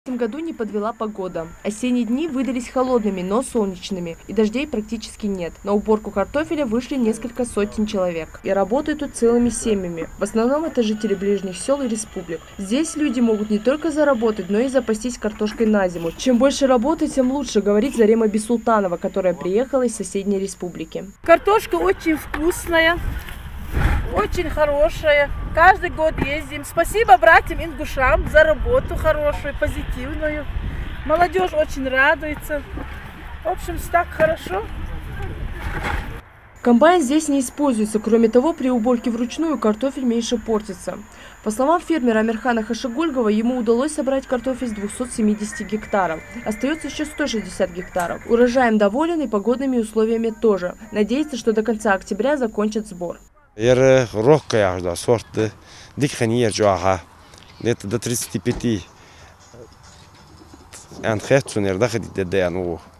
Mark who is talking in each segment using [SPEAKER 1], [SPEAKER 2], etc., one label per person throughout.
[SPEAKER 1] В этом году не подвела погода. Осенние дни выдались холодными, но солнечными, и дождей практически нет. На уборку картофеля вышли несколько сотен человек. И работают тут целыми семьями. В основном это жители ближних сел и республик. Здесь люди могут не только заработать, но и запастись картошкой на зиму. Чем больше работы, тем лучше, говорит Зарема Бисултанова, которая приехала из соседней республики.
[SPEAKER 2] Картошка очень вкусная, очень хорошая. Каждый год ездим. Спасибо братьям-ингушам за работу хорошую, позитивную. Молодежь очень радуется. В общем, так хорошо.
[SPEAKER 1] Комбайн здесь не используется. Кроме того, при уборке вручную картофель меньше портится. По словам фермера Амирхана Хашигульгова, ему удалось собрать картофель с 270 гектаров. Остается еще 160 гектаров. Урожаем доволен и погодными условиями тоже. Надеется, что до конца октября закончат сбор.
[SPEAKER 3] Сорт где-то до 35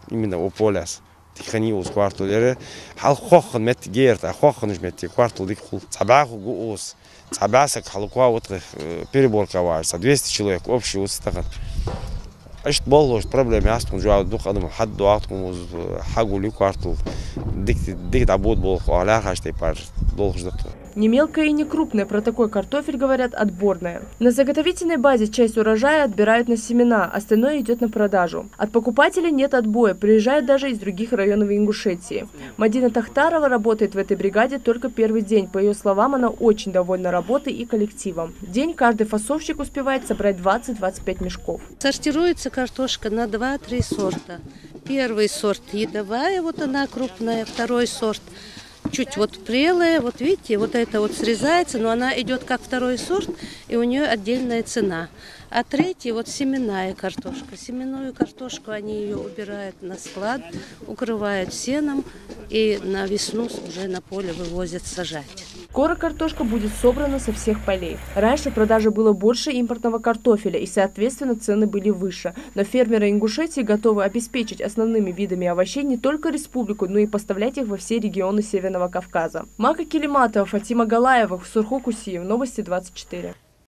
[SPEAKER 3] именно у поляс. Тиханиус кварталere халхохн мет герт ахохнж мет квартал дикхул цабаху гуус цабасак халква вот переборка варса 200 человек общий устахан اشت بالله проблемы астун жуад дух адам хад дуаткум уз хагули квартал дик дабот бол халя хаштай пар должно.
[SPEAKER 1] Не мелкая и не крупная, про такой картофель говорят отборная. На заготовительной базе часть урожая отбирают на семена, остальное идет на продажу. От покупателей нет отбоя, приезжают даже из других районов Ингушетии. Мадина Тахтарова работает в этой бригаде только первый день. По ее словам, она очень довольна работой и коллективом. В день каждый фасовщик успевает собрать 20-25 мешков.
[SPEAKER 4] Сортируется картошка на 2-3 сорта. Первый сорт едовая, вот она крупная, второй сорт чуть вот прелая, вот видите, вот это вот срезается, но она идет как второй сорт, и у нее отдельная цена. А третий вот семенная картошка. Семенную картошку они ее убирают на склад, укрывают сеном и на весну уже на поле вывозят сажать.
[SPEAKER 1] Скоро картошка будет собрана со всех полей. Раньше в продаже было больше импортного картофеля и, соответственно, цены были выше. Но фермеры Ингушетии готовы обеспечить основными видами овощей не только республику, но и поставлять их во все регионы Северного Кавказа. Мака Келиматова, Фатима Галаева, Сурху Кусиев. Новости 24.